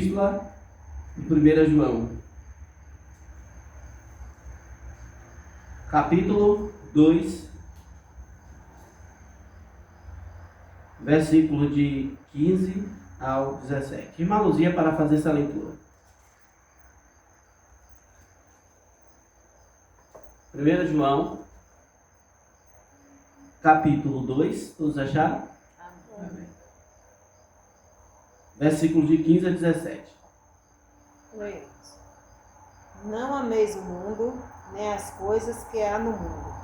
epístola de 1 João, capítulo 2, versículo de 15 ao 17. Irmã Luzia, para fazer essa leitura. 1 João, capítulo 2, todos acharam? Amém. Versículo de 15 a 17. Lemos. Não ameis o mundo, nem as coisas que há no mundo.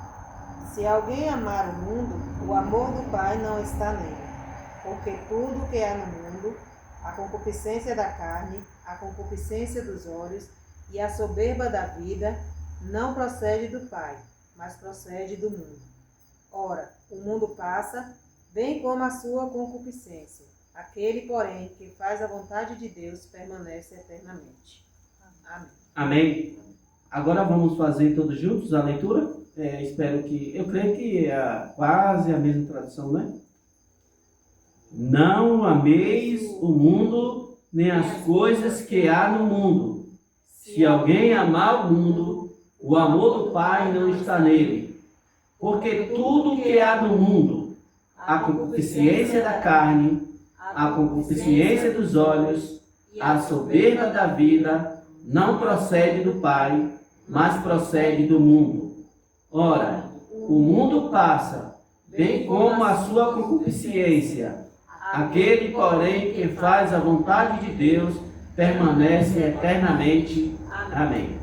Se alguém amar o mundo, o amor do Pai não está nele. Porque tudo que há no mundo, a concupiscência da carne, a concupiscência dos olhos e a soberba da vida, não procede do Pai, mas procede do mundo. Ora, o mundo passa, bem como a sua concupiscência. Aquele, porém, que faz a vontade de Deus permanece eternamente. Amém. Amém. Agora vamos fazer todos juntos a leitura? Eu creio que é quase a mesma tradução, né? Não ameis o mundo, nem as coisas que há no mundo. Se alguém amar o mundo, o amor do Pai não está nele. Porque tudo que há no mundo, a concupiscência da carne, a concupiscência dos olhos, a soberba da vida, não procede do Pai, mas procede do mundo. Ora, o mundo passa, bem como a sua concupiscência. Aquele, porém, que faz a vontade de Deus, permanece eternamente. Amém.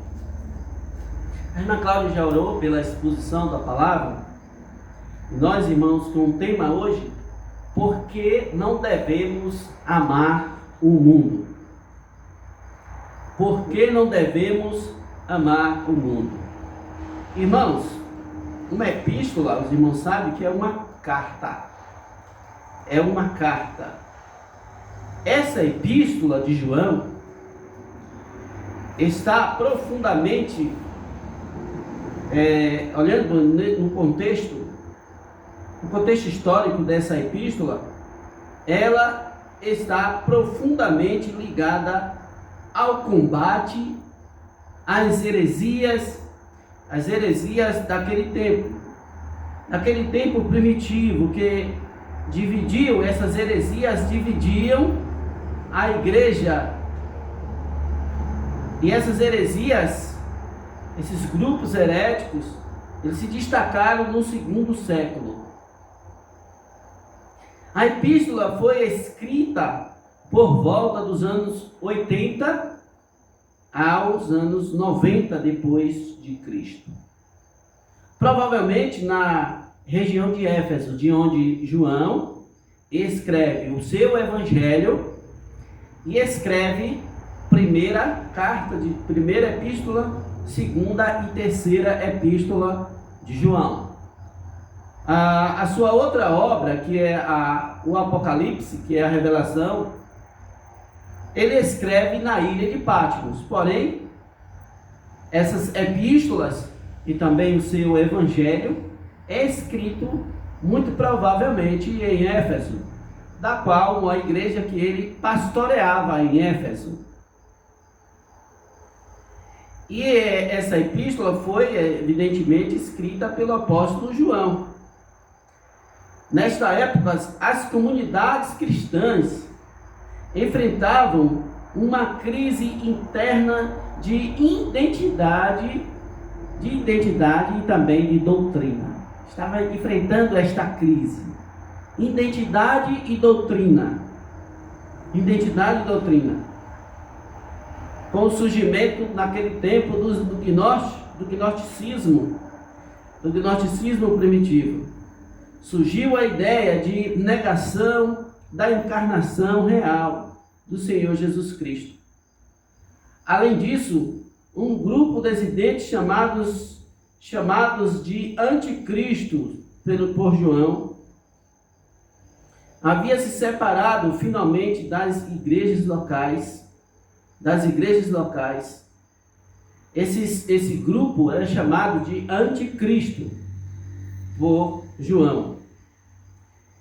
A irmã Cláudia já orou pela exposição da palavra. Nós, irmãos, com o tema hoje, por que não devemos amar o mundo? Por que não devemos amar o mundo? Irmãos, uma epístola, os irmãos sabem que é uma carta. É uma carta. Essa epístola de João está profundamente, olhando no contexto histórico dessa epístola, ela está profundamente ligada ao combate às heresias daquele tempo primitivo, que essas heresias dividiam a igreja. E essas heresias, esses grupos heréticos, eles se destacaram no segundo século. A epístola foi escrita por volta dos anos 80 aos anos 90 depois de Cristo. Provavelmente na região de Éfeso, de onde João escreve o seu evangelho e escreve primeira epístola, segunda e terceira epístola de João. A sua outra obra, que é o Apocalipse, que é a Revelação, ele escreve na ilha de Patmos. Porém, essas epístolas e também o seu evangelho é escrito muito provavelmente em Éfeso, da qual a igreja que ele pastoreava em Éfeso. E essa epístola foi evidentemente escrita pelo apóstolo João. Nesta época, as comunidades cristãs enfrentavam uma crise interna de identidade e também de doutrina. Estava enfrentando esta crise. Identidade e doutrina. Com o surgimento naquele tempo do gnosticismo primitivo, surgiu a ideia de negação da encarnação real do Senhor Jesus Cristo. Além disso, um grupo de dissidentes chamados de anticristo por João, havia se separado finalmente das igrejas locais. Esse grupo era chamado de anticristo por João.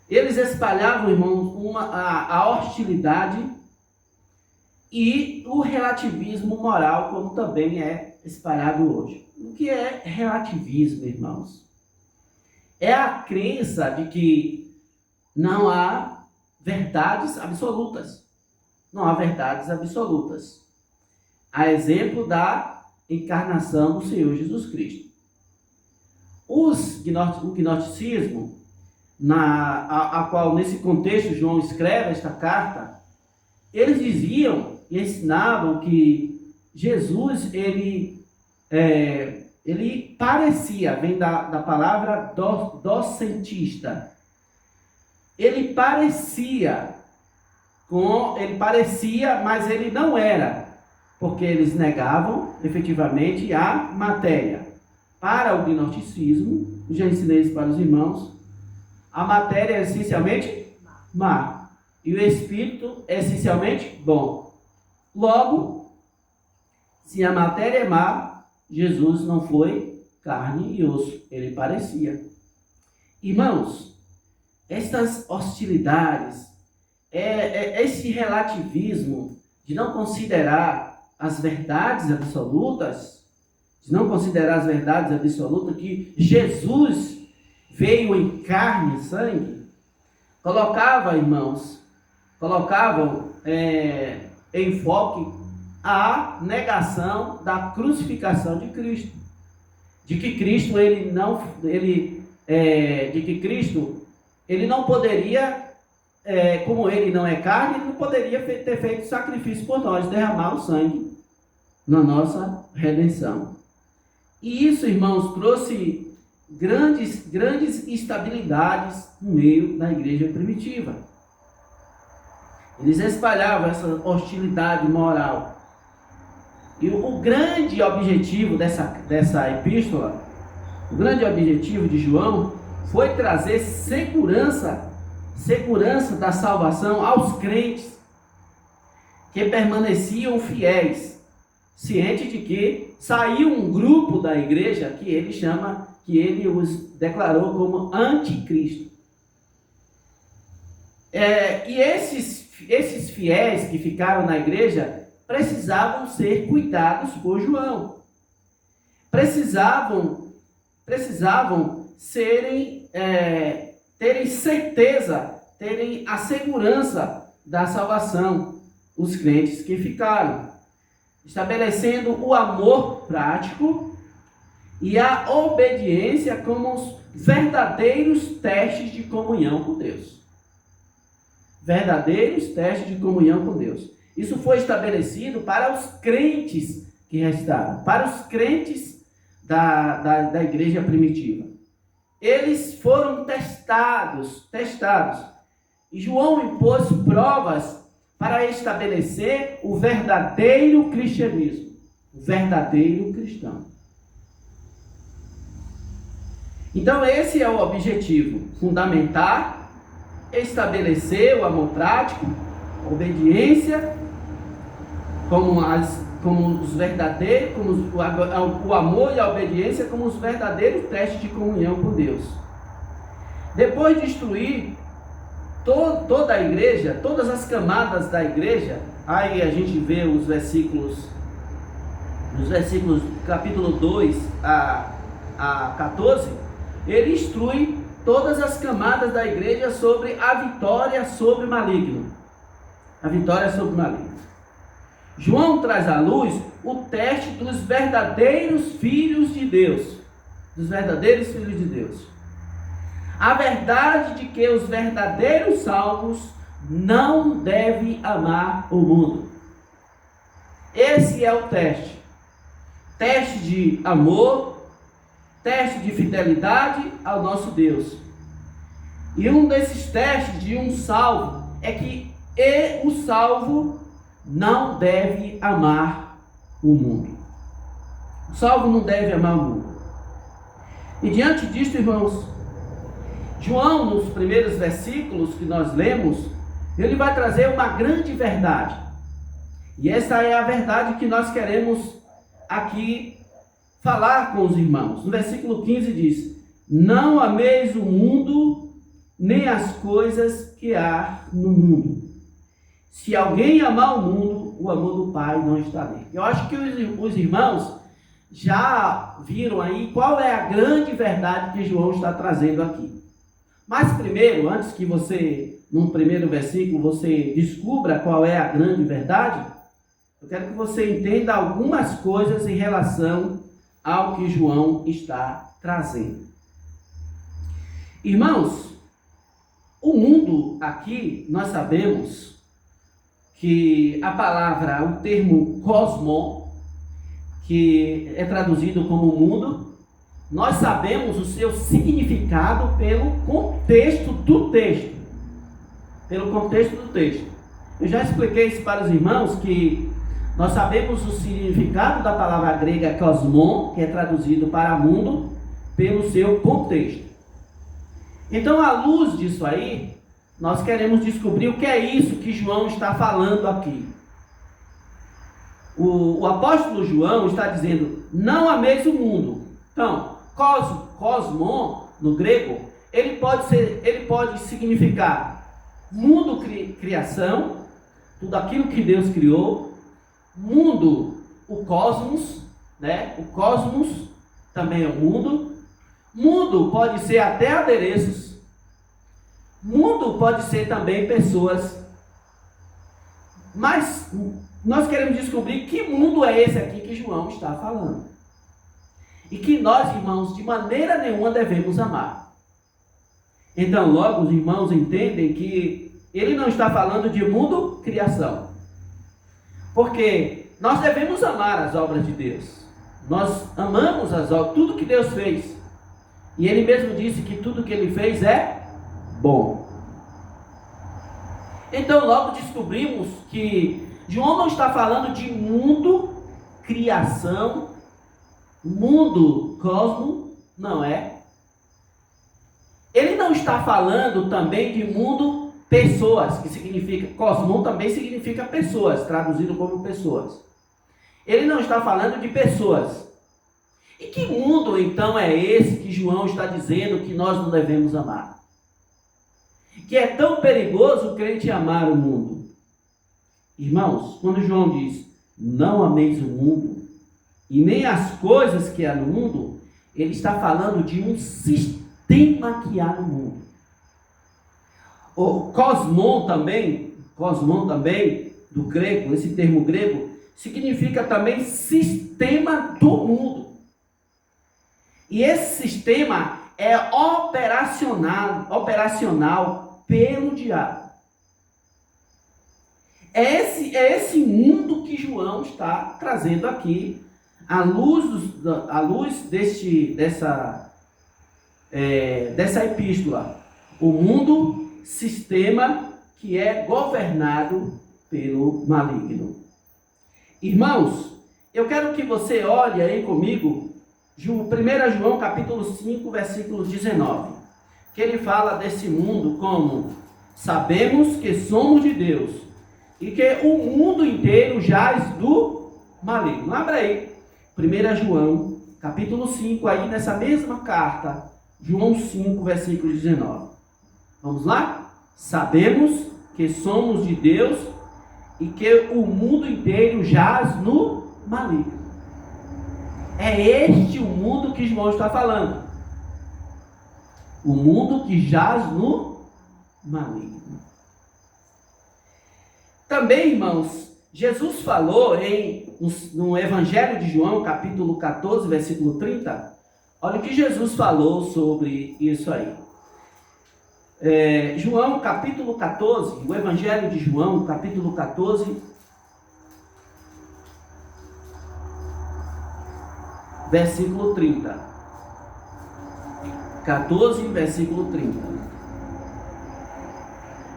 Eles espalhavam, irmãos, a hostilidade e o relativismo moral, como também é espalhado hoje. O que é relativismo, irmãos? É a crença de que não há verdades absolutas. Não há verdades absolutas. A exemplo da encarnação do Senhor Jesus Cristo. O gnosticismo, a qual nesse contexto João escreve esta carta, eles diziam e ensinavam que Jesus, ele parecia, vem da palavra docentista, ele parecia, mas ele não era, porque eles negavam efetivamente a matéria. Para o gnosticismo, já ensinei isso para os irmãos, a matéria é essencialmente má, e o espírito é essencialmente bom. Logo, se a matéria é má, Jesus não foi carne e osso, ele parecia. Irmãos, estas hostilidades, esse relativismo de não considerar as verdades absolutas, que Jesus veio em carne e sangue, colocavam em foco a negação da crucificação de Cristo, de que Cristo ele não poderia, como ele não é carne, ele não poderia ter feito sacrifício por nós, derramar o sangue na nossa redenção. E isso, irmãos, trouxe grandes instabilidades no meio da igreja primitiva. Eles espalhavam essa hostilidade moral. E o grande objetivo dessa epístola, o grande objetivo de João, foi trazer segurança da salvação aos crentes que permaneciam fiéis, ciente de que saiu um grupo da igreja que ele os declarou como anticristo. E esses fiéis que ficaram na igreja precisavam ser cuidados por João. Precisavam terem certeza, terem a segurança da salvação, os crentes que ficaram, estabelecendo o amor prático e a obediência como os verdadeiros testes de comunhão com Deus. Verdadeiros testes de comunhão com Deus. Isso foi estabelecido para os crentes que restaram, para os crentes da igreja primitiva. Eles foram testados. E João impôs provas para estabelecer o verdadeiro cristianismo, o verdadeiro cristão. Então esse é o objetivo, fundamentar, estabelecer o amor prático, obediência, como os verdadeiros, o amor e a obediência como os verdadeiros testes de comunhão com Deus. Depois de instruir toda a igreja, todas as camadas da igreja, aí a gente vê os versículos capítulo 2 a 14, ele instrui todas as camadas da igreja sobre a vitória sobre o maligno. A vitória sobre o maligno. João traz à luz o teste dos verdadeiros filhos de Deus. Dos verdadeiros filhos de Deus. A verdade de que os verdadeiros salvos não devem amar o mundo. Esse é o teste. Teste de amor, teste de fidelidade ao nosso Deus. E um desses testes de um salvo é que o salvo não deve amar o mundo. O salvo não deve amar o mundo. E diante disso, irmãos, João, nos primeiros versículos que nós lemos, ele vai trazer uma grande verdade. E essa é a verdade que nós queremos aqui falar com os irmãos. No versículo 15 diz: não ameis o mundo, nem as coisas que há no mundo. Se alguém amar o mundo, o amor do Pai não está nele. Eu acho que os irmãos já viram aí qual é a grande verdade que João está trazendo aqui. Mas primeiro, antes que você, num primeiro versículo, você descubra qual é a grande verdade, eu quero que você entenda algumas coisas em relação ao que João está trazendo. Irmãos, o mundo aqui, nós sabemos que a palavra, o termo cosmo, que é traduzido como mundo, nós sabemos o seu significado pelo contexto do texto. Pelo contexto do texto. Eu já expliquei isso para os irmãos, que nós sabemos o significado da palavra grega cosmon, que é traduzido para mundo, pelo seu contexto. Então, à luz disso aí, nós queremos descobrir o que é isso que João está falando aqui. O apóstolo João está dizendo, não ameis o mundo. Então, cosmon, no grego, ele pode significar mundo, criação, tudo aquilo que Deus criou. Mundo, o cosmos, né? O cosmos também é o mundo. Mundo pode ser até adereços. Mundo pode ser também pessoas. Mas nós queremos descobrir que mundo é esse aqui que João está falando. E que nós, irmãos, de maneira nenhuma devemos amar. Então, logo, os irmãos entendem que ele não está falando de mundo, criação. Porque nós devemos amar as obras de Deus. Nós amamos as obras, tudo que Deus fez. E ele mesmo disse que tudo que ele fez é bom. Então logo descobrimos que João não está falando de mundo, criação, mundo, cosmo, não é. Ele não está falando também de mundo, pessoas, que significa, cosmon também significa pessoas, traduzido como pessoas. Ele não está falando de pessoas. E que mundo então é esse que João está dizendo que nós não devemos amar? Que é tão perigoso o crente amar o mundo. Irmãos, quando João diz, não ameis o mundo, e nem as coisas que há no mundo, ele está falando de um sistema que há no mundo. O cosmon também, do grego, esse termo grego, significa também sistema do mundo. E esse sistema é operacional pelo diabo. É esse mundo que João está trazendo aqui, à luz dessa epístola. O mundo, sistema que é governado pelo maligno. Irmãos, eu quero que você olhe aí comigo 1 João capítulo 5, versículo 19, que ele fala desse mundo como sabemos que somos de Deus e que o mundo inteiro jaz do maligno. Abra aí, 1 João capítulo 5, aí nessa mesma carta, João 5, versículo 19. Vamos lá? Sabemos que somos de Deus e que o mundo inteiro jaz no maligno. É este o mundo que João está falando. O mundo que jaz no maligno. Também, irmãos, Jesus falou no Evangelho de João, capítulo 14, versículo 30. Olha o que Jesus falou sobre isso aí. João, capítulo 14, o Evangelho de João, capítulo 14, versículo 30. 14, versículo 30.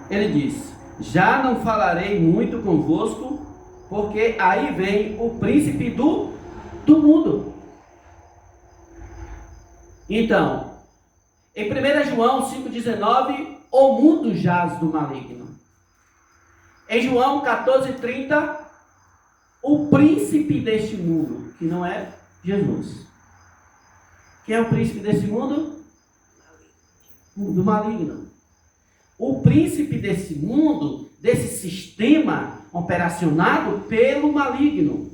Ele diz, já não falarei muito convosco, porque aí vem o príncipe do mundo. Então, em 1 João 5,19, o mundo jaz do maligno. Em João 14,30, o príncipe deste mundo, que não é Jesus. Quem é o príncipe desse mundo? Do maligno. O príncipe desse mundo, desse sistema, operacionado pelo maligno.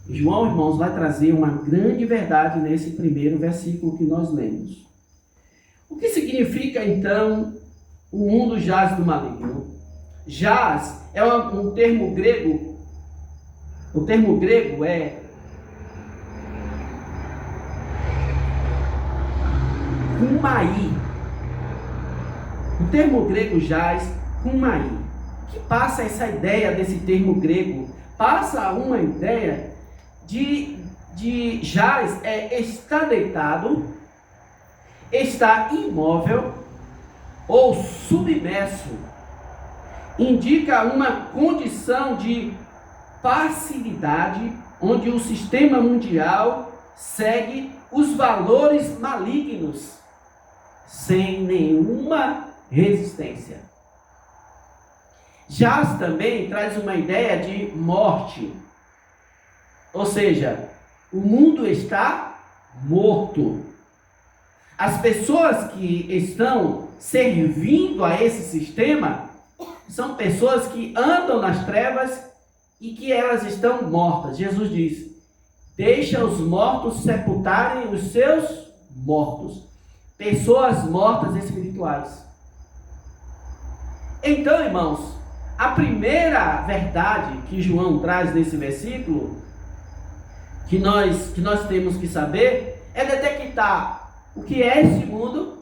João, irmãos, vai trazer uma grande verdade nesse primeiro versículo que nós lemos. O que significa, então, o mundo jaz do maligno? Jaz é um termo grego. O termo grego é humai. O termo grego jaz, humai. O que passa essa ideia desse termo grego? Passa uma ideia de jaz está deitado, está imóvel ou submerso. Indica uma condição de passividade onde o sistema mundial segue os valores malignos sem nenhuma resistência. Jaz também traz uma ideia de morte. Ou seja, o mundo está morto. As pessoas que estão servindo a esse sistema são pessoas que andam nas trevas e que elas estão mortas. Jesus diz: deixa os mortos sepultarem os seus mortos. Pessoas mortas espirituais. Então, irmãos, a primeira verdade que João traz nesse versículo que nós temos que saber é detectar o que é esse mundo,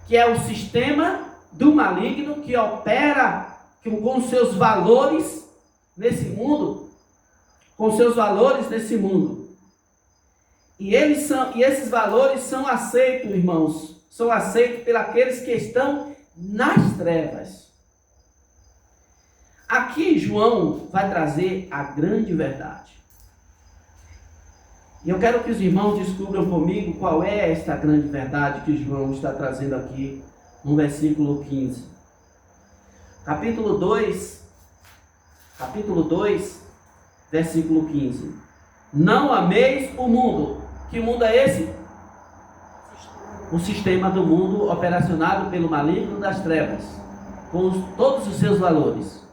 que é o sistema do maligno que opera com seus valores nesse mundo, E esses valores são aceitos, irmãos, são aceitos pelos que estão nas trevas. Aqui João vai trazer a grande verdade. E eu quero que os irmãos descubram comigo qual é esta grande verdade que João está trazendo aqui no versículo 15. Capítulo 2, versículo 15. Não ameis o mundo. Que mundo é esse? O sistema do mundo operacionado pelo maligno das trevas, com todos os seus valores.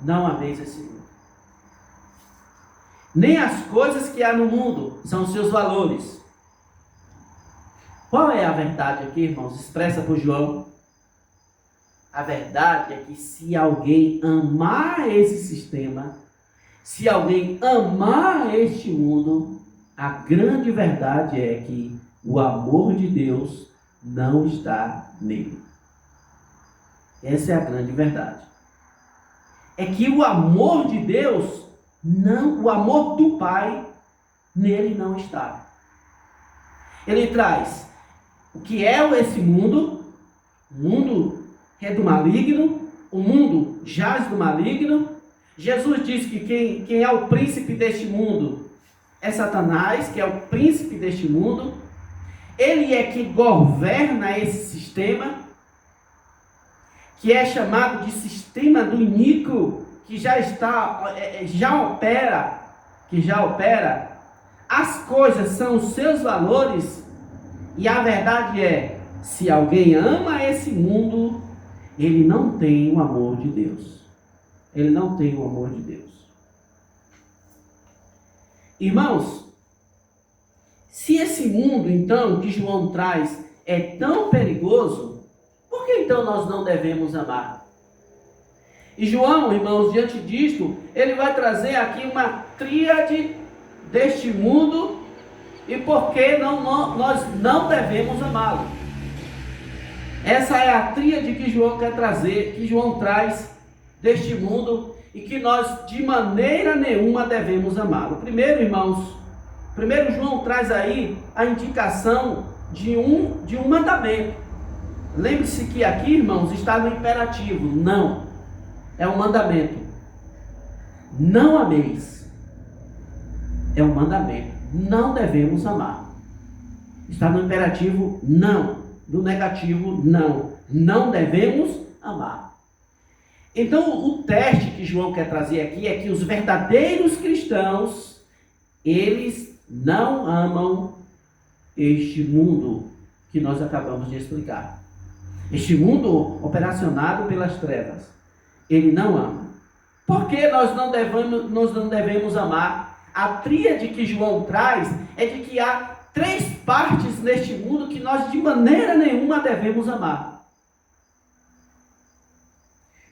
Não ameis esse mundo. Nem as coisas que há no mundo são os seus valores. Qual é a verdade aqui, irmãos, expressa por João? A verdade é que se alguém amar esse sistema, se alguém amar este mundo, a grande verdade é que o amor de Deus não está nele. Essa é a grande verdade. É que o amor de Deus, o amor do Pai, nele não está. Ele traz o que é esse mundo. O mundo é do maligno, o mundo jaz do maligno. Jesus diz que quem é o príncipe deste mundo é Satanás, que é o príncipe deste mundo. Ele é que governa esse sistema, que é chamado de sistema do iníquo, que já opera. As coisas são os seus valores, e a verdade é, se alguém ama esse mundo, ele não tem o amor de Deus. Ele não tem o amor de Deus. Irmãos, se esse mundo, então, que João traz, é tão perigoso, por que então nós não devemos amar? E João, irmãos, diante disto, ele vai trazer aqui uma tríade deste mundo e por que nós não devemos amá-lo. Essa é a tríade que João quer trazer, que João traz deste mundo e que nós de maneira nenhuma devemos amá-lo. Primeiro, irmãos, João traz aí a indicação de um mandamento. Lembre-se que aqui, irmãos, está no imperativo, não. É um mandamento. Não ameis. É um mandamento. Não devemos amar. Está no imperativo, não. No negativo, não. Não devemos amar. Então, o teste que João quer trazer aqui é que os verdadeiros cristãos, eles não amam este mundo que nós acabamos de explicar. Este mundo operacionado pelas trevas. ele não ama. Por que nós não devemos amar? A tríade que João traz é de que há 3 partes neste mundo que nós de maneira nenhuma devemos amar.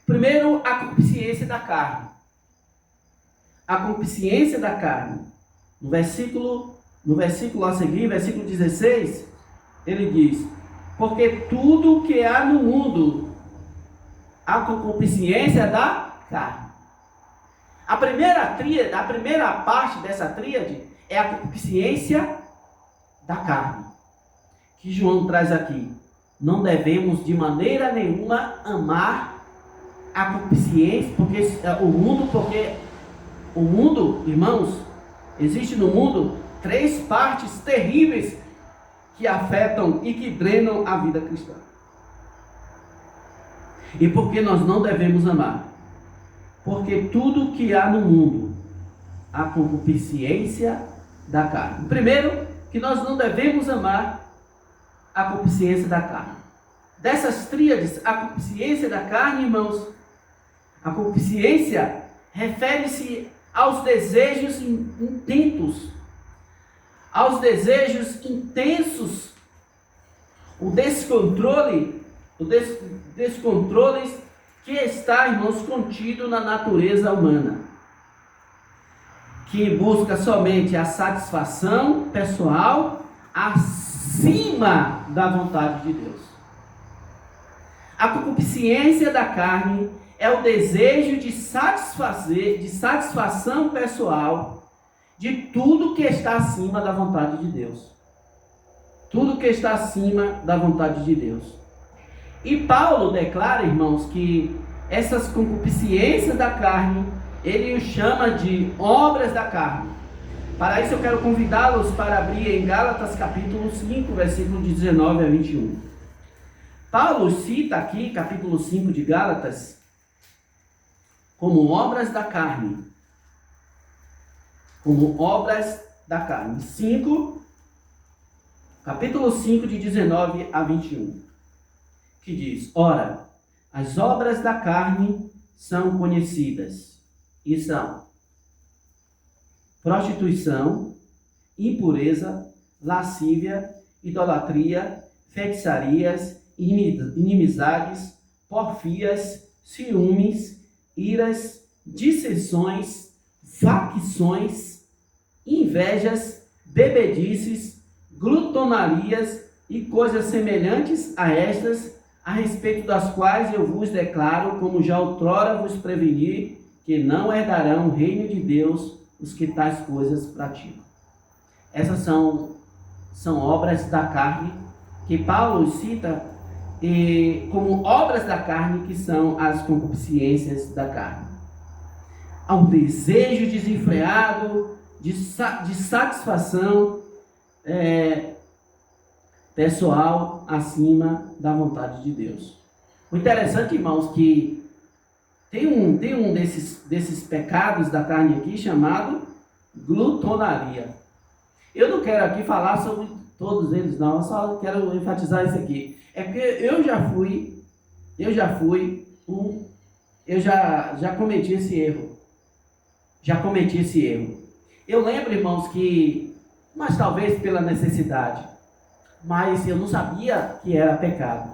Primeiro, a concupiscência da carne. A concupiscência da carne. No versículo a seguir, versículo 16, ele diz: porque tudo que há no mundo, a concupiscência da carne. A primeira parte dessa tríade é a concupiscência da carne, que João traz aqui. Não devemos de maneira nenhuma amar a concupiscência, porque o mundo, irmãos, existe no mundo 3 partes terríveis que afetam e que drenam a vida cristã. E por que nós não devemos amar? Porque tudo que há no mundo, a concupiscência da carne. Primeiro, que nós não devemos amar a concupiscência da carne. Dessas tríades, a concupiscência da carne, irmãos, a concupiscência refere-se aos desejos intensos, aos desejos intensos, o descontrole que está, irmãos, contido na natureza humana, que busca somente a satisfação pessoal acima da vontade de Deus. A concupiscência da carne é o desejo de satisfação pessoal de tudo que está acima da vontade de Deus. Tudo que está acima da vontade de Deus. E Paulo declara, irmãos, que essas concupiscências da carne, ele os chama de obras da carne. Para isso eu quero convidá-los para abrir em Gálatas capítulo 5, versículo de 19 a 21. Paulo cita aqui, capítulo 5 de Gálatas, como obras da carne. Como obras da carne. Capítulo 5, de 19 a 21. Que diz: ora, as obras da carne são conhecidas, e são prostituição, impureza, lascívia, idolatria, feitiçarias, inimizades, porfias, ciúmes, iras, dissensões, facções, invejas, bebedices, glutonarias e coisas semelhantes a estas, a respeito das quais eu vos declaro, como já outrora vos preveni, que não herdarão o reino de Deus os que tais coisas praticam. Essas são obras da carne, que Paulo cita como obras da carne, que são as concupiscências da carne. Há um desejo desenfreado de satisfação pessoal acima da vontade de Deus. O interessante, irmãos, que tem um desses pecados da carne aqui chamado glutonaria. Eu não quero aqui falar sobre todos eles, não. Eu só quero enfatizar isso aqui. É porque eu já cometi esse erro. Eu lembro, irmãos, mas talvez pela necessidade, mas eu não sabia que era pecado.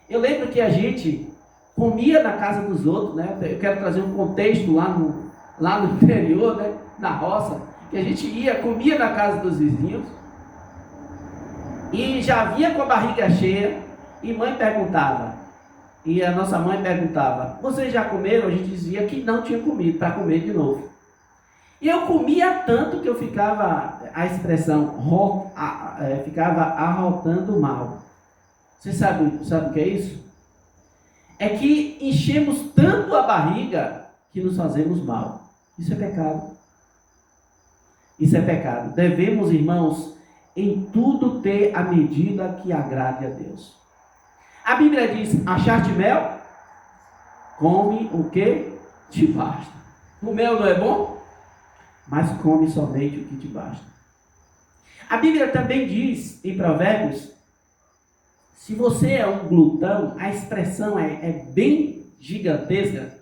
Eu lembro que a gente comia na casa dos outros, né? Eu quero trazer um contexto lá no interior, né? Na roça, que a gente comia na casa dos vizinhos, e já vinha com a barriga cheia, e a nossa mãe perguntava: vocês já comeram? A gente dizia que não tinha comido, para comer de novo. E eu comia tanto que eu ficava, ficava arrotando mal. Você sabe o que é isso? É que enchemos tanto a barriga que nos fazemos mal. Isso é pecado. Devemos, irmãos, em tudo ter a medida que agrade a Deus. A Bíblia diz: achaste mel? Come o que te basta. O mel não é bom? Mas come somente o que te basta. A Bíblia também diz, em Provérbios, se você é um glutão, a expressão é bem gigantesca.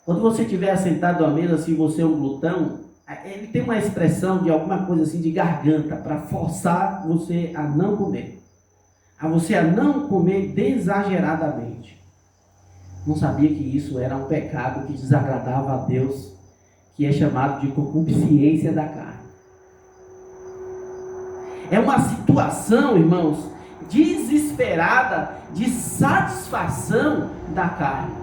Quando você estiver sentado à mesa, se você é um glutão, ele tem uma expressão de alguma coisa assim de garganta, para forçar você a não comer. A você a não comer exageradamente. Não sabia que isso era um pecado que desagradava a Deus, que é chamado de concupiscência da carne. É uma situação, irmãos, desesperada de satisfação da carne,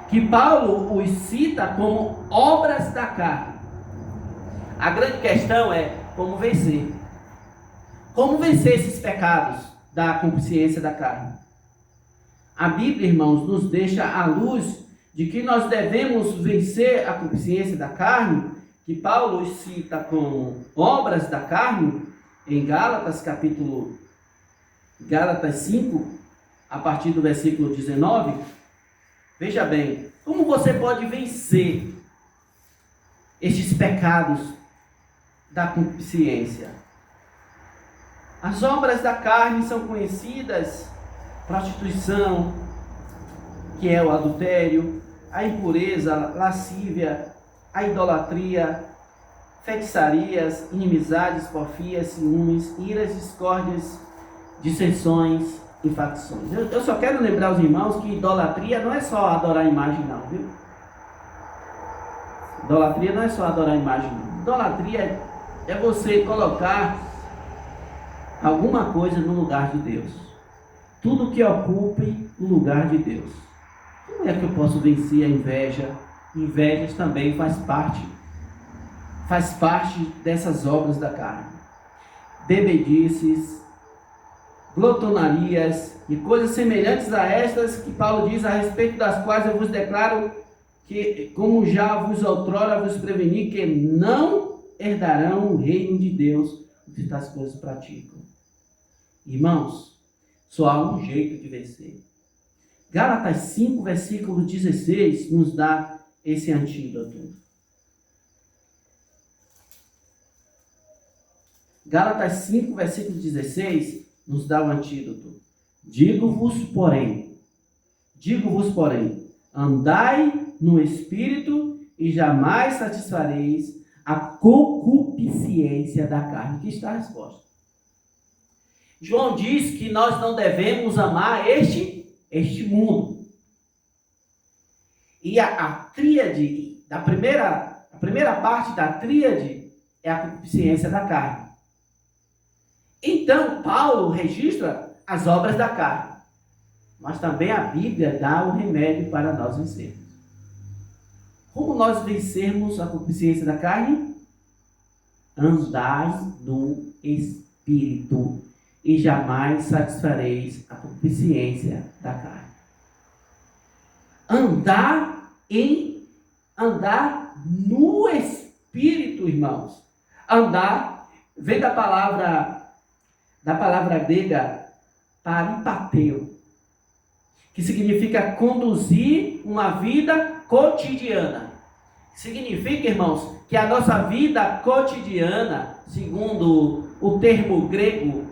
que Paulo os cita como obras da carne. A grande questão é como vencer. Como vencer esses pecados da concupiscência da carne? A Bíblia, irmãos, nos deixa à luz de que nós devemos vencer a concupiscência da carne, que Paulo os cita como obras da carne, em Gálatas 5, a partir do versículo 19. Veja bem, como você pode vencer estes pecados da concupiscência? As obras da carne são conhecidas: prostituição, que é o adultério, a impureza, a lascívia, a idolatria, feitiçarias, inimizades, porfias, ciúmes, iras, discórdias, dissensões e facções. Eu só quero lembrar os irmãos que idolatria não é só adorar a imagem não, viu? Idolatria não é só adorar a imagem não. Idolatria é você colocar alguma coisa no lugar de Deus. Tudo que ocupe o lugar de Deus. Como é que eu posso vencer a inveja? Invejas também faz parte dessas obras da carne. Bebedices, glotonarias e coisas semelhantes a estas que Paulo diz, a respeito das quais eu vos declaro que, como já vos outrora vos preveni, que não herdarão o reino de Deus os que tais coisas praticam. Irmãos, só há um jeito de vencer. Gálatas 5, versículo 16, nos dá esse antídoto. Gálatas 5, versículo 16, nos dá o antídoto. Digo-vos, porém, andai no Espírito e jamais satisfareis a concupiscência da carne. Aqui está a resposta. João diz que nós não devemos amar este mundo. E a tríade, a primeira parte da tríade é a concupiscência da carne. Então, Paulo registra as obras da carne, mas também a Bíblia dá o remédio para nós vencermos. Como nós vencermos a concupiscência da carne? Andai no Espírito e jamais satisfareis a concupiscência da carne. Andar no Espírito, irmãos. Andar vem da palavra grega paripateo, que significa conduzir uma vida cotidiana. Significa, irmãos, que a nossa vida cotidiana, segundo o termo grego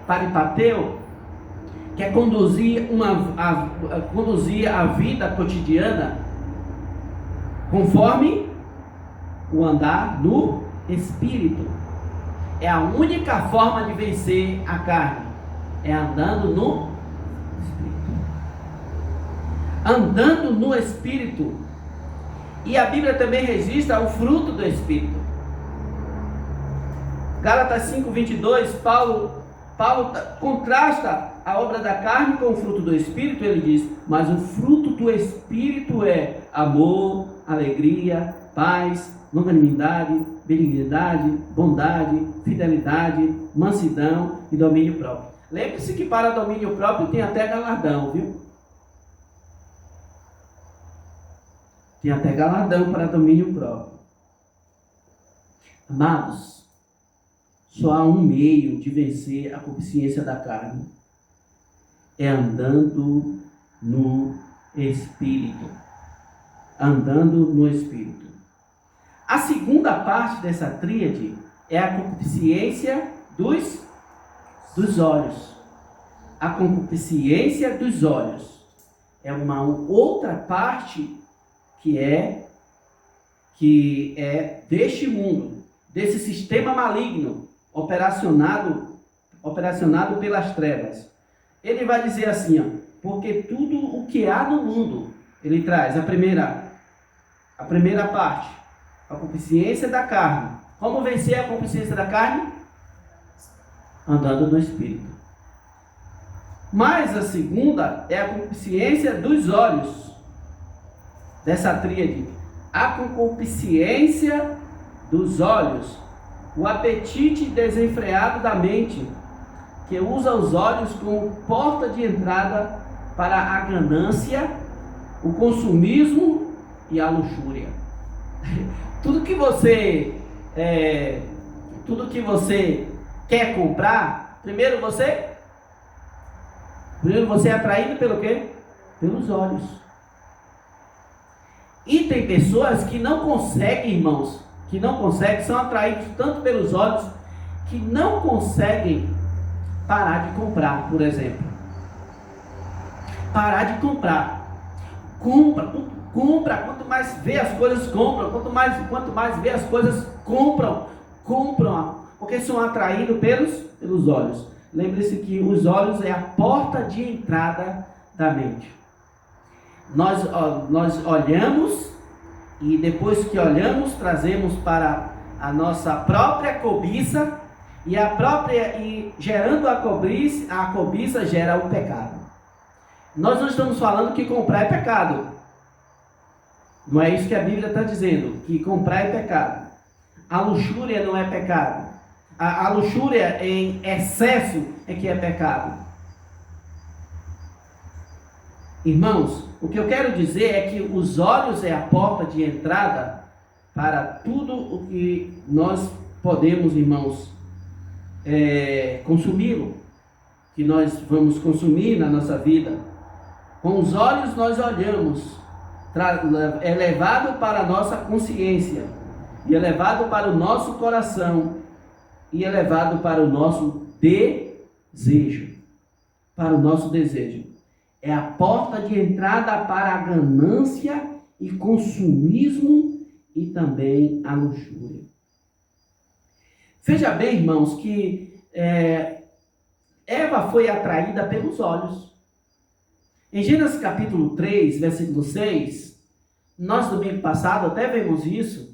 paripateo, que é conduzir a vida cotidiana conforme o andar no Espírito. É a única forma de vencer a carne, é andando no Espírito. Andando no Espírito. E a Bíblia também registra o fruto do Espírito. Gálatas 5:22, Paulo contrasta a obra da carne com o fruto do Espírito. Ele diz: mas o fruto do Espírito é amor, alegria, paz, longanimidade, benignidade, bondade, fidelidade, mansidão e domínio próprio. Lembre-se que para domínio próprio tem até galardão, viu? Tem até galardão para domínio próprio. Amados, só há um meio de vencer a concupiscência da carne. É andando no Espírito. Andando no Espírito. A segunda parte dessa tríade é a concupiscência dos olhos. A concupiscência dos olhos. é uma outra parte que é deste mundo, desse sistema maligno operacionado pelas trevas. Ele vai dizer assim, ó, porque tudo o que há no mundo, ele traz a primeira parte, a concupiscência da carne. Como vencer a concupiscência da carne? Andando no Espírito. Mas a segunda é a concupiscência dos olhos, dessa tríade. A concupiscência dos olhos, o apetite desenfreado da mente, que usa os olhos como porta de entrada para a ganância, o consumismo e a luxúria. Tudo que você quer comprar, primeiro você é atraído pelo quê? Pelos olhos. E tem pessoas que não conseguem, irmãos, são atraídos tanto pelos olhos, que não conseguem parar de comprar, por exemplo. Parar de comprar. Compra, quanto mais vê as coisas, compram. Quanto mais vê as coisas, compram, porque são atraídos pelos olhos. Lembre-se que os olhos é a porta de entrada da mente. Nós olhamos, e depois que olhamos, trazemos para a nossa própria cobiça, e gerando a cobiça gera o pecado. Nós não estamos falando que comprar é pecado. Não é isso que a Bíblia está dizendo, que comprar é pecado. A luxúria não é pecado. A luxúria em excesso é que é pecado. Irmãos, o que eu quero dizer é que os olhos é a porta de entrada para tudo o que nós podemos, irmãos, consumi-lo, que nós vamos consumir na nossa vida. Com os olhos nós olhamos, é levado para a nossa consciência, e é levado para o nosso coração, e é levado para o nosso desejo. Para o nosso desejo. É a porta de entrada para a ganância e consumismo e também a luxúria. Veja bem, irmãos, que Eva foi atraída pelos olhos. Em Gênesis capítulo 3, versículo 6, nós domingo passado até vemos isso,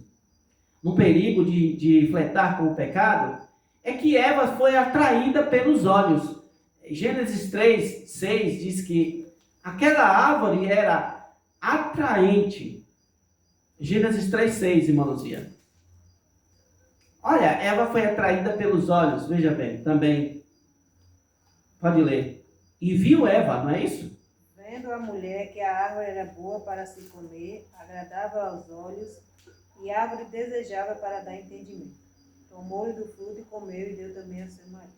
no perigo de fletar com o pecado, é que Eva foi atraída pelos olhos. Gênesis 3, 6 diz que aquela árvore era atraente. Gênesis 3, 6, irmã Luzia. Olha, Eva foi atraída pelos olhos, veja bem, também. Pode ler. E viu Eva, não é isso? Vendo a mulher que a árvore era boa para se comer, agradável aos olhos, e árvore desejável para dar entendimento. Tomou-lhe do fruto e comeu, e deu também a seu marido.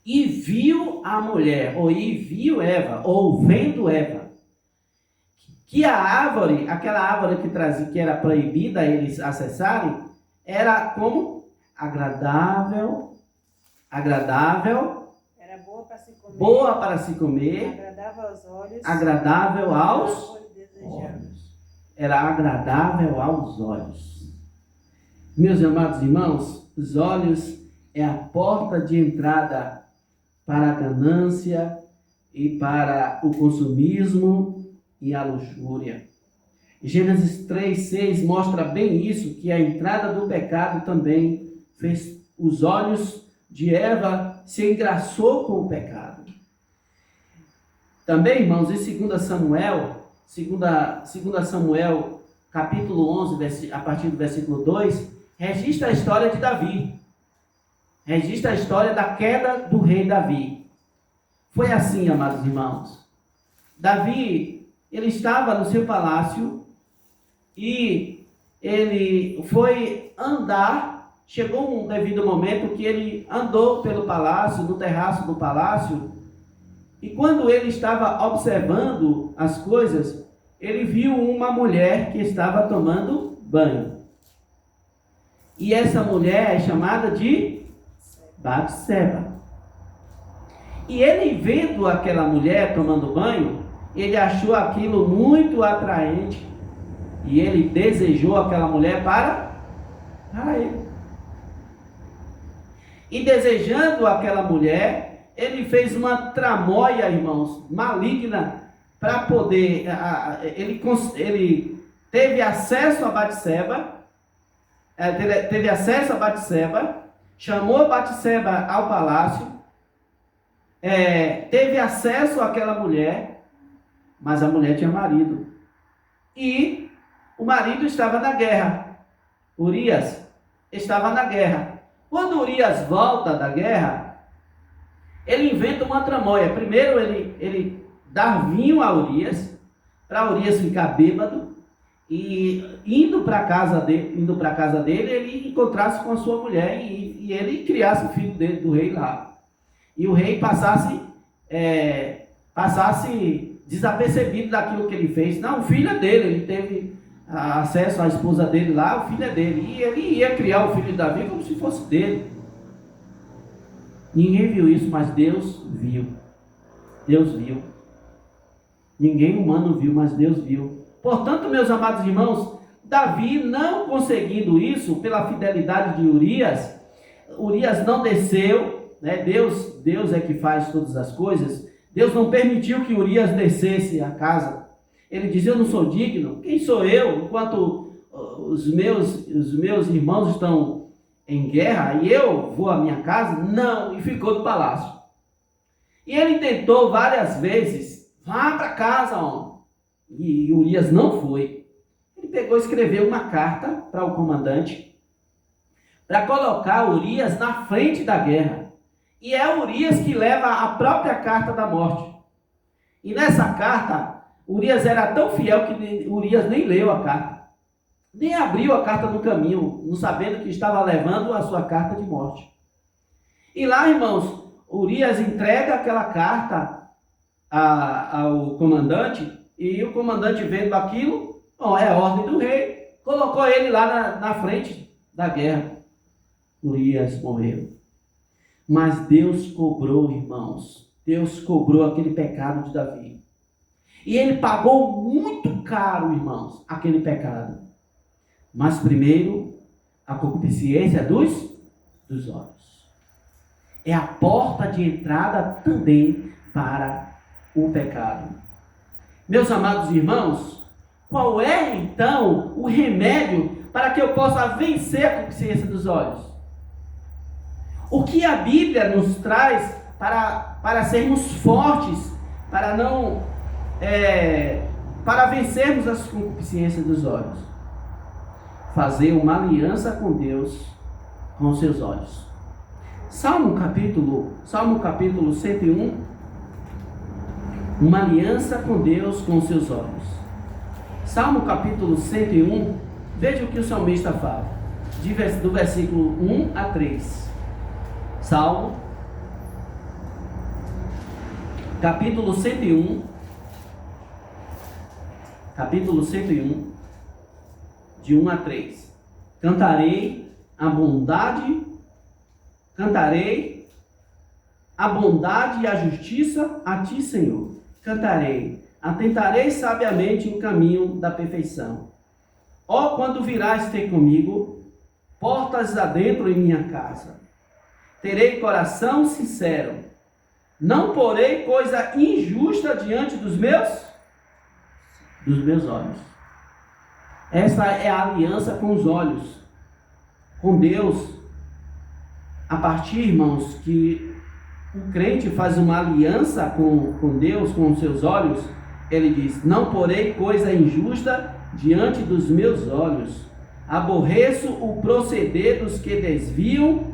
E viu a mulher, e viu Eva, ou vendo Eva, que a árvore, aquela árvore que era proibida eles acessarem, era como? Agradável, era boa para se comer, agradável aos olhos. Era agradável aos olhos. Meus amados irmãos, os olhos é a porta de entrada para a ganância e para o consumismo e a luxúria. Gênesis 3:6 mostra bem isso, que a entrada do pecado também fez os olhos de Eva se engraçou com o pecado. Também, irmãos, em 2 Samuel, capítulo 11, a partir do versículo 2, registra a história de Davi. Registra a história da queda do rei Davi. Foi assim, amados irmãos. Davi, ele estava no seu palácio e ele foi andar. Chegou um devido momento que ele andou pelo palácio, no terraço do palácio, e quando ele estava observando as coisas, ele viu uma mulher que estava tomando banho. E essa mulher é chamada de Batseba. E ele vendo aquela mulher tomando banho, ele achou aquilo muito atraente e ele desejou aquela mulher para ele. E desejando aquela mulher, ele fez uma tramóia, irmãos, maligna, para poder, ele teve acesso a Batseba, chamou Batseba ao palácio, teve acesso àquela mulher, mas a mulher tinha marido. E o marido estava na guerra. Urias estava na guerra. Quando Urias volta da guerra, ele inventa uma tramóia. Primeiro ele dá vinho a Urias, para Urias ficar bêbado, e indo para a casa dele, ele encontrasse com a sua mulher e ele criasse o filho dele, do rei lá. E o rei passasse desapercebido daquilo que ele fez. Não, o filho é dele, ele teve acesso à esposa dele lá, o filho é dele. E ele ia criar o filho de Davi como se fosse dele. Ninguém viu isso, mas Deus viu. Deus viu. Ninguém humano viu, mas Deus viu. Portanto, meus amados irmãos, Davi, não conseguindo isso, pela fidelidade de Urias, Urias não desceu, né? Deus é que faz todas as coisas. Deus não permitiu que Urias descesse a casa. Ele diz: eu não sou digno. Quem sou eu? Enquanto os meus irmãos estão em guerra e eu vou à minha casa? Não, e ficou no palácio. E ele tentou várias vezes: vá para casa, homem. E Urias não foi. Ele pegou e escreveu uma carta para o comandante, para colocar Urias na frente da guerra. E é Urias que leva a própria carta da morte. E nessa carta, Urias era tão fiel que Urias nem leu a carta. Nem abriu a carta no caminho, não sabendo que estava levando a sua carta de morte. E lá, irmãos, Urias entrega aquela carta ao comandante, e o comandante, vendo aquilo, é a ordem do rei, colocou ele lá na frente da guerra. Urias morreu. Mas Deus cobrou, irmãos, Deus cobrou aquele pecado de Davi. E ele pagou muito caro, irmãos, aquele pecado. Mas primeiro, a concupiscência dos olhos. É a porta de entrada também para o pecado. Meus amados irmãos, qual é então o remédio para que eu possa vencer a concupiscência dos olhos? O que a Bíblia nos traz para sermos fortes, para vencermos as concupiscências dos olhos? Fazer uma aliança com Deus, com os seus olhos. Salmo capítulo 101. Uma aliança com Deus, com os seus olhos. Salmo capítulo 101. Veja o que o salmista fala, do versículo 1 a 3. Salmo capítulo 101, de 1 a 3. Cantarei a bondade e a justiça a ti, Senhor. Atentarei sabiamente o caminho da perfeição. Ó, quando virás ter comigo, portas adentro em minha casa. Terei coração sincero, não porei coisa injusta diante dos meus olhos. Essa é a aliança com os olhos, com Deus. A partir, irmãos, que o crente faz uma aliança com Deus, com os seus olhos, ele diz: não porei coisa injusta diante dos meus olhos. Aborreço o proceder dos que desviam,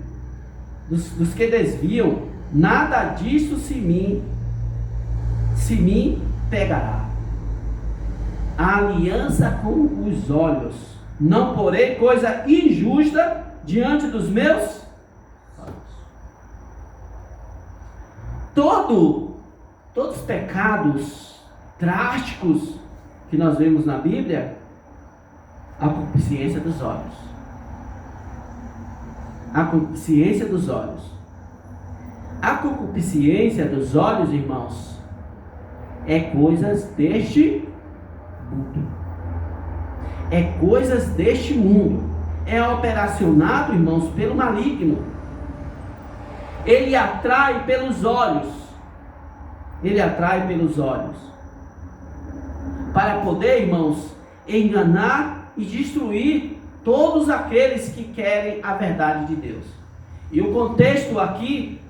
nada disso se me pegará. A aliança com os olhos. Não porei coisa injusta diante dos meus olhos. Todos os pecados drásticos que nós vemos na Bíblia, a concupiscência dos olhos. A concupiscência dos olhos. A concupiscência dos olhos, irmãos, é coisas deste mundo. É coisas deste mundo. É operacionado, irmãos, pelo maligno. Ele atrai pelos olhos. Ele atrai pelos olhos. Para poder, irmãos, enganar e destruir todos aqueles que querem a verdade de Deus. E o contexto aqui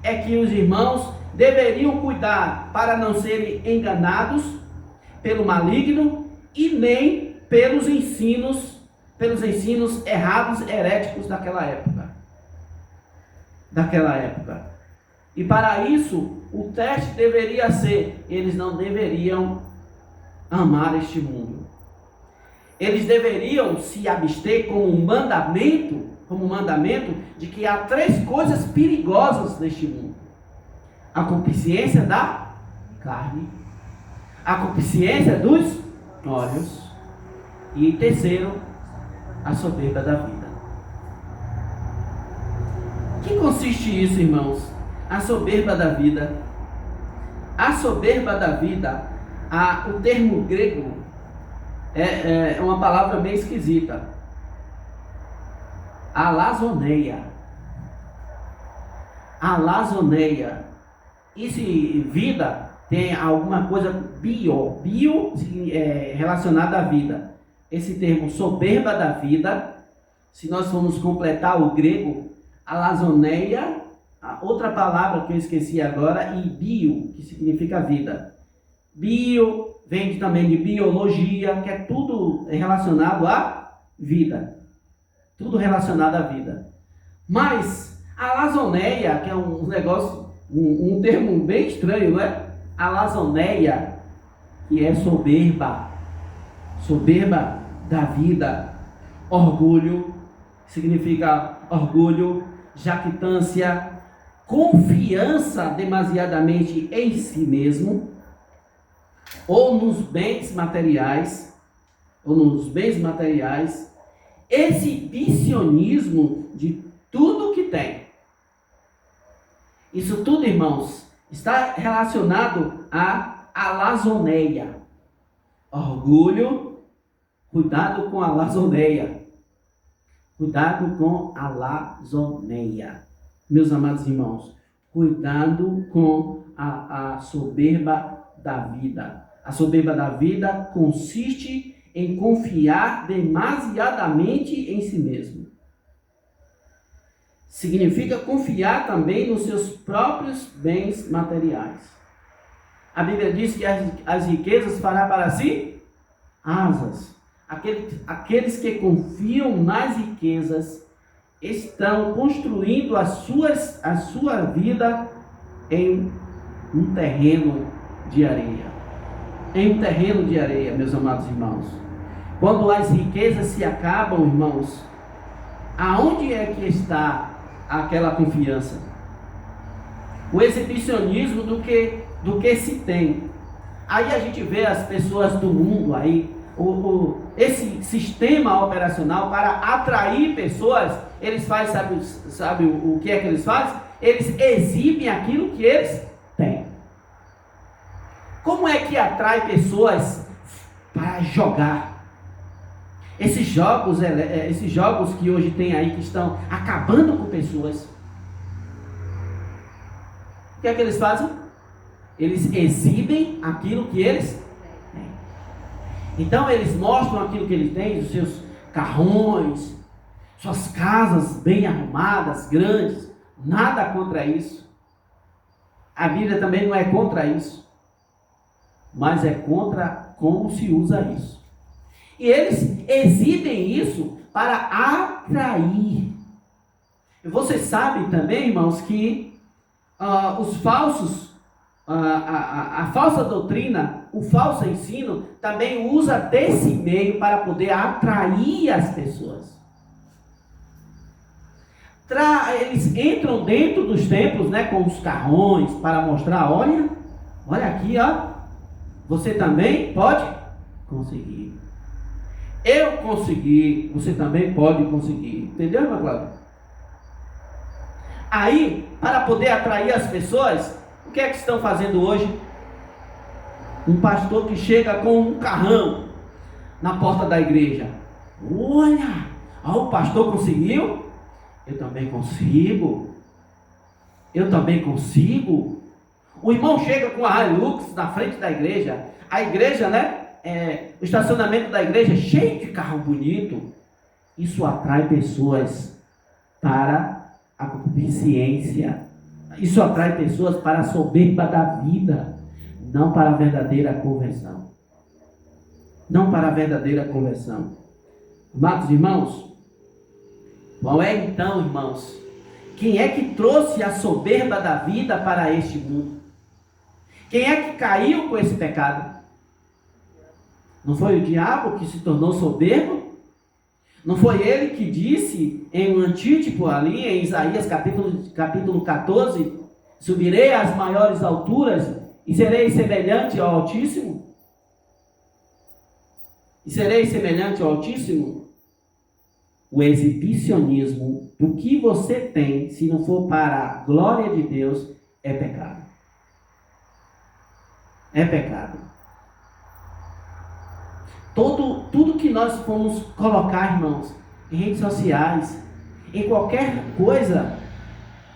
é que os irmãos deveriam cuidar para não serem enganados pelo maligno e nem pelos ensinos errados, heréticos daquela época. E para isso, o teste deveria ser: eles não deveriam amar este mundo. Eles deveriam se abster como mandamento de que há 3 coisas perigosas neste mundo: a concupiscência da carne, a concupiscência dos olhos e terceiro, a soberba da vida. O que consiste isso, irmãos? A soberba da vida. A soberba da vida, o termo grego é uma palavra bem esquisita. Alazoneia. Esse vida tem alguma coisa bio relacionada à vida. Esse termo soberba da vida, se nós formos completar o grego, alazoneia, a outra palavra que eu esqueci agora, e bio, que significa vida. Bio vem também de biologia, que é tudo relacionado à vida. Tudo relacionado à vida. Mas alazoneia, que é um negócio, um termo bem estranho, não é? Alazoneia, que é soberba da vida. Orgulho, significa orgulho, jactância, confiança demasiadamente em si mesmo, ou nos bens materiais, exibicionismo de tudo que tem. Isso tudo, irmãos, está relacionado à alazoneia. Orgulho, cuidado com a alazoneia. Meus amados irmãos, cuidado com a soberba da vida. A soberba da vida consiste em confiar demasiadamente em si mesmo. Significa confiar também nos seus próprios bens materiais. A Bíblia diz que as riquezas fará para si asas. Aqueles que confiam nas riquezas estão construindo a sua vida em um terreno de areia. Meus amados irmãos. Quando as riquezas se acabam, irmãos, aonde é que está aquela confiança? O exibicionismo do que se tem. Aí a gente vê as pessoas do mundo aí, esse sistema operacional para atrair pessoas, eles fazem, sabe o que é que eles fazem? Eles exibem aquilo que eles têm. Como é que atrai pessoas para jogar? Esses jogos que hoje tem aí, que estão acabando com pessoas, o que é que eles fazem? Eles exibem aquilo que eles têm. Então eles mostram aquilo que eles têm, os seus carrões, suas casas bem arrumadas, grandes. Nada contra isso. A Bíblia também não é contra isso, mas é contra como se usa isso. E eles exibem isso para atrair. Você sabe também, irmãos, que os falsos, a falsa doutrina, o falso ensino, também usa desse meio para poder atrair as pessoas. Eles entram dentro dos templos, né, com os carrões, para mostrar, olha aqui, você também pode conseguir. Eu consegui, você também pode conseguir. Entendeu, irmã Cláudia? Aí, para poder atrair as pessoas, o que é que estão fazendo hoje? Um pastor que chega com um carrão na porta da igreja. Olha, o pastor conseguiu? Eu também consigo. Eu também consigo. O irmão chega com a Hilux na frente da igreja. A igreja, o estacionamento da igreja é cheio de carro bonito. Isso atrai pessoas para a concupiscência. Isso atrai pessoas para a soberba da vida. Não para a verdadeira conversão. Não para a verdadeira conversão. Amados irmãos, qual é então, irmãos? Quem é que trouxe a soberba da vida para este mundo? Quem é que caiu com esse pecado? Não foi o diabo que se tornou soberbo? Não foi ele que disse em um antítipo ali em Isaías capítulo 14: subirei às maiores alturas e serei semelhante ao Altíssimo? E serei semelhante ao Altíssimo? O exibicionismo do que você tem, se não for para a glória de Deus, é pecado. É pecado. Tudo que nós formos colocar, irmãos, em redes sociais, em qualquer coisa,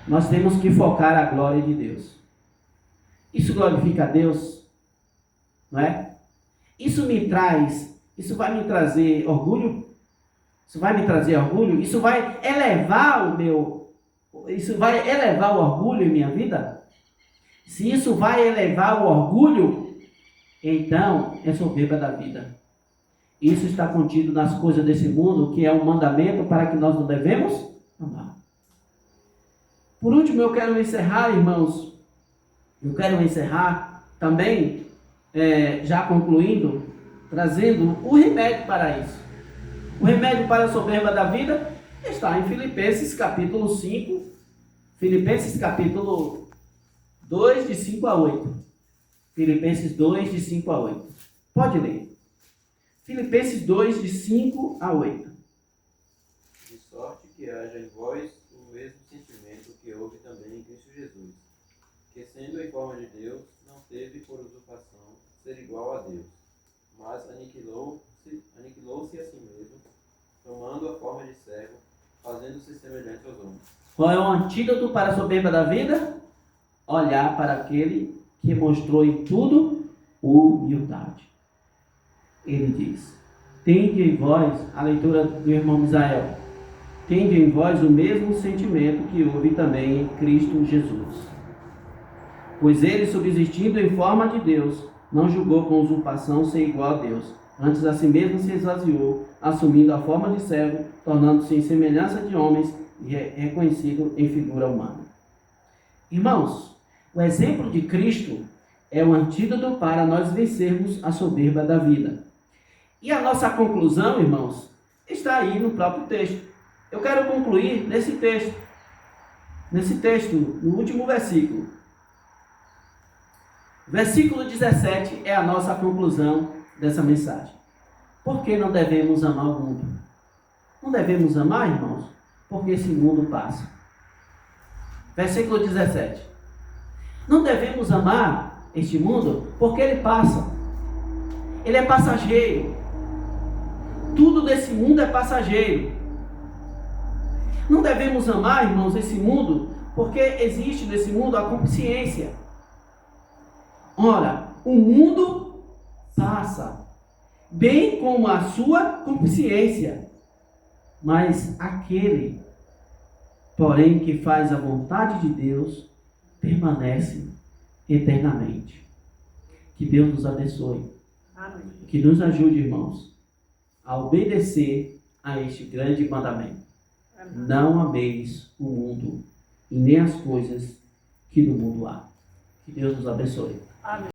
nós temos que focar a glória de Deus. Isso glorifica a Deus, não é? Isso vai me trazer orgulho? Isso vai me trazer orgulho? Isso vai elevar o orgulho em minha vida? Se isso vai elevar o orgulho, então é soberba da vida. Isso está contido nas coisas desse mundo, que é um mandamento para que nós não devemos amar. Por último, eu quero encerrar, irmãos. Eu quero encerrar também, já concluindo, trazendo o remédio para isso. O remédio para a soberba da vida está em Filipenses capítulo 5. Filipenses capítulo 2, de 5 a 8. Filipenses 2, de 5 a 8. Pode ler. Filipenses 2, de 5 a 8. De sorte que haja em vós o mesmo sentimento que houve também em Cristo Jesus, que sendo em forma de Deus, não teve por usurpação ser igual a Deus, mas aniquilou-se a si mesmo, tomando a forma de servo, fazendo-se semelhante aos homens. Qual é o antídoto para a soberba da vida? Olhar para aquele que mostrou em tudo humildade. Ele diz: tende em vós, a leitura do irmão Misael, tende em vós o mesmo sentimento que houve também em Cristo Jesus. Pois ele, subsistindo em forma de Deus, não julgou com usurpação ser igual a Deus. Antes a si mesmo se esvaziou, assumindo a forma de servo, tornando-se em semelhança de homens e reconhecido em figura humana. Irmãos, o exemplo de Cristo é o antídoto para nós vencermos a soberba da vida. E a nossa conclusão, irmãos, está aí no próprio texto. Eu quero concluir nesse texto, no último versículo. Versículo 17 é a nossa conclusão dessa mensagem. Por que não devemos amar o mundo? Não devemos amar, irmãos, porque esse mundo passa. Versículo 17. Não devemos amar este mundo porque ele passa. Ele é passageiro. Tudo desse mundo é passageiro. Não devemos amar, irmãos, esse mundo porque existe nesse mundo a consciência. Ora, o mundo passa, bem como a sua consciência, mas aquele, porém, que faz a vontade de Deus, permanece eternamente. Que Deus nos abençoe. Amém. Que nos ajude, irmãos, a obedecer a este grande mandamento. Amém. Não ameis o mundo e nem as coisas que no mundo há. Que Deus nos abençoe. Amém.